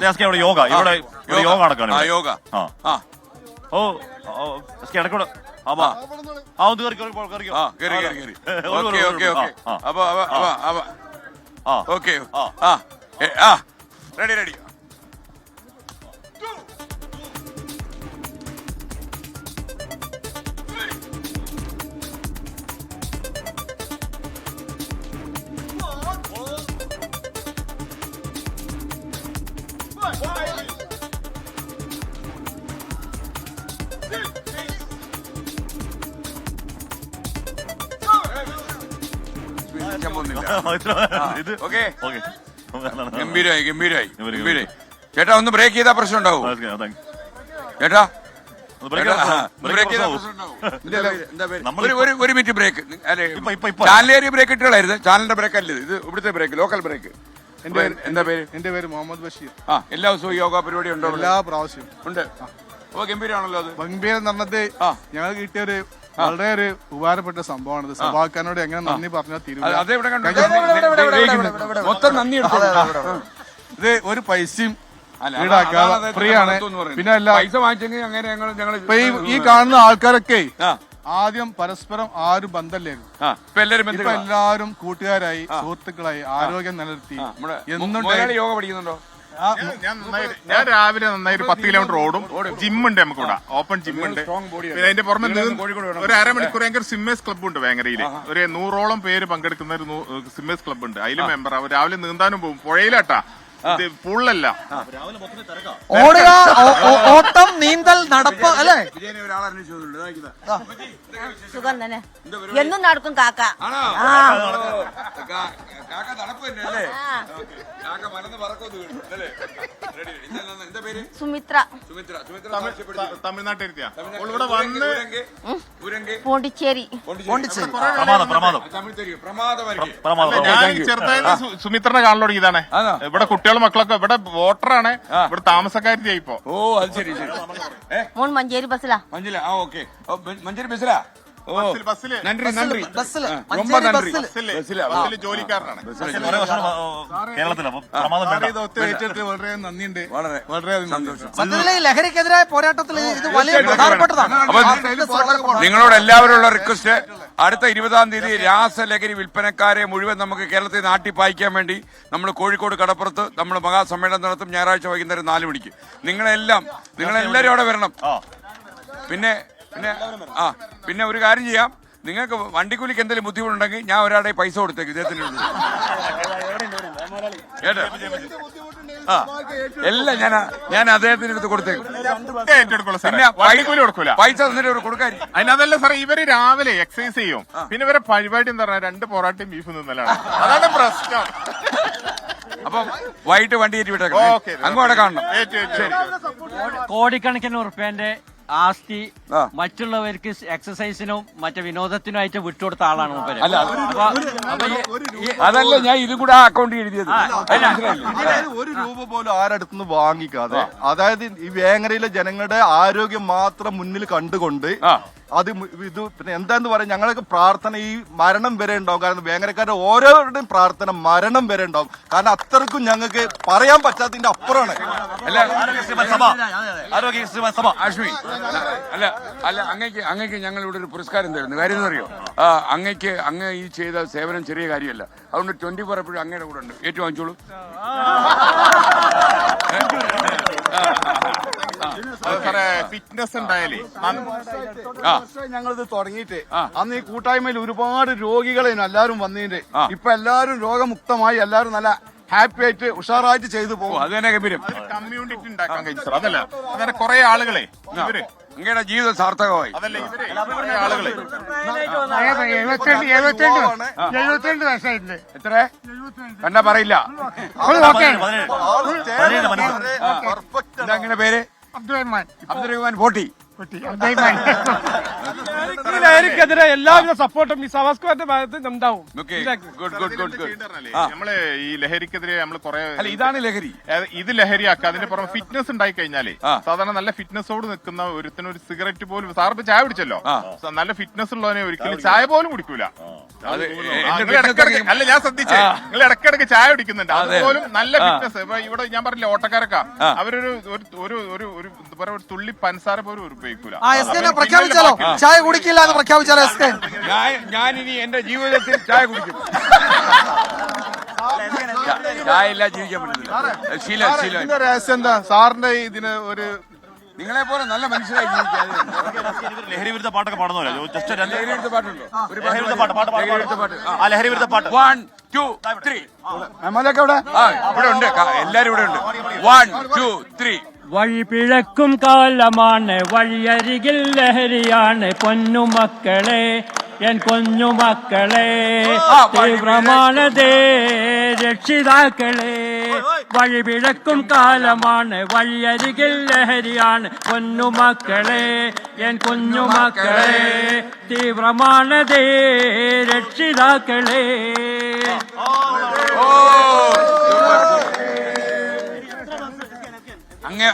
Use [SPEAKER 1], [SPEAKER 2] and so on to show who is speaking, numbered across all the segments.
[SPEAKER 1] ഇവിടെ യോഗ ഇവിടെ യോഗ നടക്കാണ്.
[SPEAKER 2] യോഗ
[SPEAKER 1] ഓ ഇടക്കൂടെ
[SPEAKER 2] റെഡി റെഡി. ഗംഭീരായി ഗംഭീരായി ഗംഭീരായി. ചേട്ടാ ഒന്ന് ബ്രേക്ക് ചെയ്താൽ പ്രശ്നം ഉണ്ടാവും ചേട്ടാ. ഒരു മിനിറ്റ് ബ്രേക്ക്. അല്ലെ ചാനലേറിയ ബ്രേക്ക് ഇട്ടുകളായിരുന്നു. ചാനലിന്റെ ബ്രേക്ക് അല്ല ഇത്, ഇവിടുത്തെ ബ്രേക്ക്, ലോക്കൽ ബ്രേക്ക്. എന്താ പേര്?
[SPEAKER 3] എന്റെ പേര് മുഹമ്മദ് ബഷീർ.
[SPEAKER 2] എല്ലാ ദിവസവും യോഗ പരിപാടി ഉണ്ടോ?
[SPEAKER 3] എല്ലാ പ്രാവശ്യം ഉണ്ട്.
[SPEAKER 2] അപ്പൊ ഗംഭീരാണല്ലോ അത്.
[SPEAKER 3] ഗംഭീരം എന്ന് പറഞ്ഞത് ഞങ്ങൾ കിട്ടിയ ഒരു വളരെ ഒരു ഉപകാരപ്പെട്ട സംഭവമാണ്. സഭാക്കാരനോട് എങ്ങനെ നന്ദി പറഞ്ഞാൽ തീരുമാനം.
[SPEAKER 2] മൊത്തം നന്ദി.
[SPEAKER 3] ഇത് ഒരു പൈസയും ഈടാക്കാതെ ഫ്രീ ആണ്. പിന്നെ അല്ല
[SPEAKER 2] പൈസ വാങ്ങിച്ചെങ്കിൽ അങ്ങനെ
[SPEAKER 3] ഇപ്പൊ ഈ കാണുന്ന ആൾക്കാരൊക്കെ ആദ്യം പരസ്പരം ആരും ബന്ധമില്ലായിരുന്നു. ഇപ്പൊ എല്ലാവരും കൂട്ടുകാരായി, സുഹൃത്തുക്കളായി, ആരോഗ്യം നിലനിർത്തി.
[SPEAKER 2] യോഗ പഠിക്കുന്നുണ്ടോ?
[SPEAKER 4] ഞാൻ രാവിലെ നന്നായി ഒരു 10 കിലോമീറ്റർ ഓടും. ജിമ്മുണ്ട് നമുക്കിവിടെ, ഓപ്പൺ ജിമ്മുണ്ട്. പിന്നെ അതിന്റെ പുറമെ ഒരു അരമണിക്കൂർ ഭയങ്കര സ്വിമ്മേഴ്സ് ക്ലബ്ബ് ഉണ്ട് വേങ്ങരയില്. ഒരു 100ഓളം പേര് പങ്കെടുക്കുന്ന ഒരു സ്വിമ്മേഴ്സ് ക്ലബ്ബ് ഉണ്ട്. അതിൽ മെമ്പർ. അവർ രാവിലെ നീന്താനും പോകും. പുഴയിലാട്ടാ, പൂളിലല്ല.
[SPEAKER 5] ഓടുക, ഓട്ടം, നീന്തൽ, നടപ്പ് അല്ലേ?
[SPEAKER 6] സുഖം തന്നെ. എന്നും നടക്കും കാക്ക. സുമിത്ര.
[SPEAKER 4] തമിഴ്നാട്ടിൽ ഇവിടെ വന്ന്
[SPEAKER 6] പോണ്ടിച്ചേരി.
[SPEAKER 4] ഞാൻ ചെറുതായി സുമിത്രനെ കാണാൻ തുടങ്ങിയതാണ്. ഇവിടെ കുട്ടികളും മക്കളൊക്കെ ഇവിടെ വോട്ടറാണ്. ഇവിടെ താമസക്കാരി ഇപ്പൊ.
[SPEAKER 2] ഓ അത് ശരി ശരി.
[SPEAKER 6] മോൻ മഞ്ചേരി ബസ്സിലാ.
[SPEAKER 2] മഞ്ചേരി ഓക്കെ. മഞ്ചേരി ബസ്സിലാ. നന്ദി നന്ദി.
[SPEAKER 4] ജോലിക്കാരനാണ്
[SPEAKER 1] കേരളത്തില്.
[SPEAKER 3] വളരെ നന്ദിയുണ്ട്.
[SPEAKER 2] വളരെ സന്തോഷം.
[SPEAKER 5] ലഹരിക്കെതിരായ പോരാട്ടത്തിൽ ഇത് വലിയ പ്രധാനപ്പെട്ടതാണ്.
[SPEAKER 2] നിങ്ങളോട് എല്ലാവരുള്ള റിക്വസ്റ്റ്, അടുത്ത 20-ാം തീയതി രാസലഹരി വിൽപ്പനക്കാരെ മുഴുവൻ നമുക്ക് കേരളത്തിൽ നാട്ടി പായിക്കാൻ വേണ്ടി നമ്മൾ കോഴിക്കോട് കടപ്പുറത്ത് നമ്മൾ മഹാസമ്മേളനം നടത്തും. ഞായറാഴ്ച വൈകുന്നേരം 4 മണിക്ക്. നിങ്ങളെല്ലാവരും അവിടെ വരണം. പിന്നെ ഒരു കാര്യം ചെയ്യാം, നിങ്ങൾക്ക് വണ്ടിക്കൂലിക്ക് എന്തെങ്കിലും ബുദ്ധിമുട്ടുണ്ടെങ്കിൽ ഞാൻ ഒരാളുടെ പൈസ കൊടുത്തേക്ക് ഇദ്ദേഹത്തിന്. എല്ലാം ഞാൻ അദ്ദേഹത്തിന് എടുത്ത് കൊടുത്തേക്കും. പൈസ തന്നിട്ട് കൊടുക്കാൻ.
[SPEAKER 4] അതിനതല്ല സാറേ, ഇവര് രാവിലെ എക്സസൈസ് ചെയ്യും. പിന്നെ ഇവരെ പരിപാടി എന്താ പറഞ്ഞാൽ 2 പൊറാട്ടയും ബീഫ് നിന്നലാണ്. അതാണ് പ്രശ്നം.
[SPEAKER 2] അപ്പം വൈകിട്ട് വണ്ടി കയറ്റി വിട്ടേക്കാം. അങ്ങോട്ട് കാണണം.
[SPEAKER 7] കോടിക്കണക്കിന് ഉറുപ്പ്യന്റെ ആസ്തി മറ്റുള്ളവർക്ക് എക്സസൈസിനും മറ്റു വിനോദത്തിനുമായിട്ട് വിട്ടുകൊടുത്ത ആളാണ് മൂപ്പര്.
[SPEAKER 2] അതല്ല ഞാൻ ഇതും കൂടെ ആ അക്കൗണ്ട് എഴുതിയത്.
[SPEAKER 3] 1 രൂപ പോലും ആരടുത്തുനിന്ന് വാങ്ങിക്കാതെ, അതായത് ഈ വേങ്ങരയിലെ ജനങ്ങളുടെ ആരോഗ്യം മാത്രം മുന്നിൽ കണ്ടുകൊണ്ട് അത് ഇത് പിന്നെ എന്താന്ന് പറയാം, ഞങ്ങളൊക്കെ പ്രാർത്ഥന ഈ മരണം വരെ ഉണ്ടാവും. കാരണം വേങ്ങരക്കാരുടെ ഓരോരുടെയും പ്രാർത്ഥന മരണം വരെ ഉണ്ടാവും. കാരണം അത്രക്കും ഞങ്ങൾക്ക് പറയാൻ പറ്റാത്തതിന്റെ അപ്പുറമാണ്.
[SPEAKER 2] ആഷ്മി അല്ല അങ്ങയ്ക്ക് ഞങ്ങൾ ഇവിടെ ഒരു പുരസ്കാരം തരുന്നു. കാര്യം എന്നറിയോ, അങ്ങ് ഈ ചെയ്ത സേവനം ചെറിയ കാര്യമല്ല. അതുകൊണ്ട് 24 എപ്പോഴും അങ്ങയുടെ കൂടെ ഉണ്ട്. ഏറ്റവും വാങ്ങിച്ചോളൂ.
[SPEAKER 4] ഫിറ്റ്നസ് ഉണ്ടായാലേ
[SPEAKER 3] ഞങ്ങളിത് തുടങ്ങിയിട്ട് അന്ന് ഈ കൂട്ടായ്മയിൽ ഒരുപാട് രോഗികളെ എല്ലാവരും വന്നതിന്റെ ഇപ്പൊ എല്ലാവരും രോഗമുക്തമായി എല്ലാവരും നല്ല ഹാപ്പി ആയിട്ട് ഉഷാറായിട്ട് ചെയ്തു പോകും.
[SPEAKER 2] അത് തന്നെ ഗംഭീരം.
[SPEAKER 4] കമ്മ്യൂണിറ്റി ഉണ്ടാക്കാൻ കഴിച്ചു. അതല്ല അങ്ങനെ കുറെ ആളുകളെ ഇവര്
[SPEAKER 2] അങ്ങയുടെ ജീവിതം സാർത്ഥകമായി.
[SPEAKER 4] അതല്ലേ ഇവര് ആളുകളെ
[SPEAKER 5] 72 വർഷമായിട്ടുണ്ട്.
[SPEAKER 2] എത്ര കണ്ടാ പറയില്ല. എന്താ അങ്ങനെ പേര്?
[SPEAKER 5] അബ്ദുറഹ്മാൻ.
[SPEAKER 2] 40.
[SPEAKER 8] ലഹരിക്കെതിരെ എല്ലാവിധ സപ്പോർട്ടും ഈ സവാസ്കോന്റെ ഭാഗത്ത് ഉണ്ടാവും.
[SPEAKER 4] നമ്മള് ഈ ലഹരിക്കെതിരെ നമ്മള് കുറെ
[SPEAKER 2] ഇതാണ് ലഹരി.
[SPEAKER 4] ഇത് ലഹരിയാക്കുക. അതിന്റെ പുറമെ ഫിറ്റ്നസ് ഉണ്ടായി കഴിഞ്ഞാല് സാധാരണ നല്ല ഫിറ്റ്നസോട് നിൽക്കുന്ന ഒരുത്തിന് ഒരു സിഗരറ്റ് പോലും സാറിന് ചായ കുടിച്ചല്ലോ, നല്ല ഫിറ്റ്നസ് ഉള്ളവനെ ഒരിക്കലും ചായ പോലും കുടിക്കൂല. അല്ല ഞാൻ ശ്രദ്ധിച്ചേ, നിങ്ങൾ ഇടയ്ക്കിടയ്ക്ക് ചായ കുടിക്കുന്നുണ്ട്, അതുപോലും നല്ല ഫിറ്റ്നസ്. ഇപ്പൊ ഇവിടെ ഞാൻ പറഞ്ഞില്ല ഓട്ടക്കാരൊക്കെ അവരൊരു ഒരു തുള്ളി പഞ്ചസാര പോലും ഉപയോഗിക്കൂല.
[SPEAKER 5] പ്രഖ്യാപിച്ചാലോ ചായ കുടിക്കില്ല എന്ന് പ്രഖ്യാപിച്ചാലോ എസ് കെ?
[SPEAKER 2] ഞാനിനി എന്റെ ജീവിതത്തിൽ ചായ കുടിക്കും. ചായ ഇല്ല ജീവിക്കാൻ പറ്റില്ല. ശീലം
[SPEAKER 4] രഹസ്യം എന്താ സാറിന്റെ ഇതിന് ഒരു
[SPEAKER 2] നിങ്ങളെ പോലെ നല്ല മനുഷ്യരായി ജീവിക്കാൻ
[SPEAKER 1] ലഹരി വിരുദ്ധ പാട്ടൊക്കെ പാടുന്നവരാ. ജസ്റ്റ്
[SPEAKER 2] ലഹരി വിരുദ്ധ പാട്ടുണ്ടോ? ഒരു
[SPEAKER 1] ലഹരി വിരുദ്ധ പാട്ട്. ആ ലഹരി വിരുദ്ധ പാട്ട്
[SPEAKER 2] 1 2 3. ഇവിടെ ഉണ്ട്, എല്ലാരും ഇവിടെ ഉണ്ട്. 1 2 3.
[SPEAKER 7] വഴി പിഴക്കും കാലമാണ്, വഴിയരികിൽ ലഹരിയാണ്. പൊന്നുമക്കളെ എൻ കുഞ്ഞുമക്കളെ തീവ്രമാണതേ രക്ഷിതാക്കളെ. വഴി പിഴക്കും കാലമാണ്, വഴിയരികിൽ ലഹരിയാണ്. പൊന്നുമക്കളെ എൻ കുഞ്ഞുമക്കളെ തീവ്രമാണതേ രക്ഷിതാക്കളെ.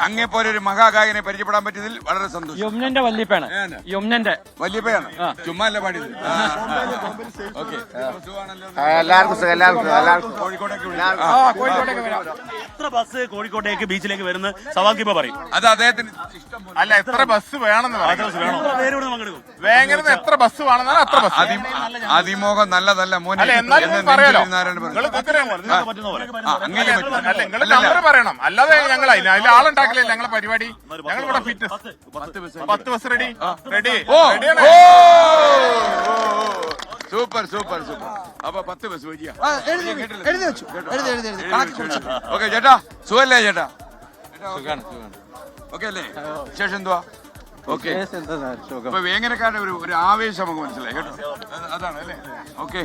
[SPEAKER 2] അങ്ങേ പോലെ ഒരു മഹാഗായകനെ പരിചയപ്പെടാൻ പറ്റിയതിൽ വളരെ സന്തോഷം.
[SPEAKER 7] യമുനന്റെ വല്യപ്പയാണ്. യമുനന്റെ
[SPEAKER 2] വല്യപ്പയാണ്. ചുമ്മാ അല്ല പാടിയത്. ഓക്കെ,
[SPEAKER 1] എത്ര ബസ് കോഴിക്കോട്ടേക്ക് ബീച്ചിലേക്ക് വരുന്ന സവാക്കിപ്പ പറയും.
[SPEAKER 2] അത് അദ്ദേഹത്തിന്
[SPEAKER 4] അല്ല എത്ര ബസ് വേണമെന്ന്
[SPEAKER 1] പങ്കെടുക്കും.
[SPEAKER 4] വേങ്ങരുന്ന് എത്ര ബസ് വേണമെന്നാണ് അത്ര ബസ്.
[SPEAKER 2] അതിമോഹം നല്ലതല്ല മോനെ.
[SPEAKER 4] അല്ല എന്നാലും പറയാലോ, നിങ്ങൾ നമ്പർ പറയണം, അല്ലാതെ ഞങ്ങൾ അതിൽ ആളുണ്ടാക്കില്ല. ഞങ്ങളെ പരിപാടി ഞങ്ങൾ ഇവിടെ fitness 10 bus ready.
[SPEAKER 2] Super super super. അപ്പൊ 10 ബസ് വരിക.
[SPEAKER 5] എഴുതി വെച്ചു.
[SPEAKER 2] ഓക്കെ ചേട്ടാ, സുഖല്ലേ ചേട്ടാ? ഓക്കെ അല്ലേ? ശേഷം എന്തുവാ? ഓക്കെ, ഇപ്പൊ വേങ്ങരക്കാരുടെ ഒരു ആവേശം നമുക്ക് മനസ്സിലായി കേട്ടോ. അതാണ് അല്ലേ? ഓക്കെ.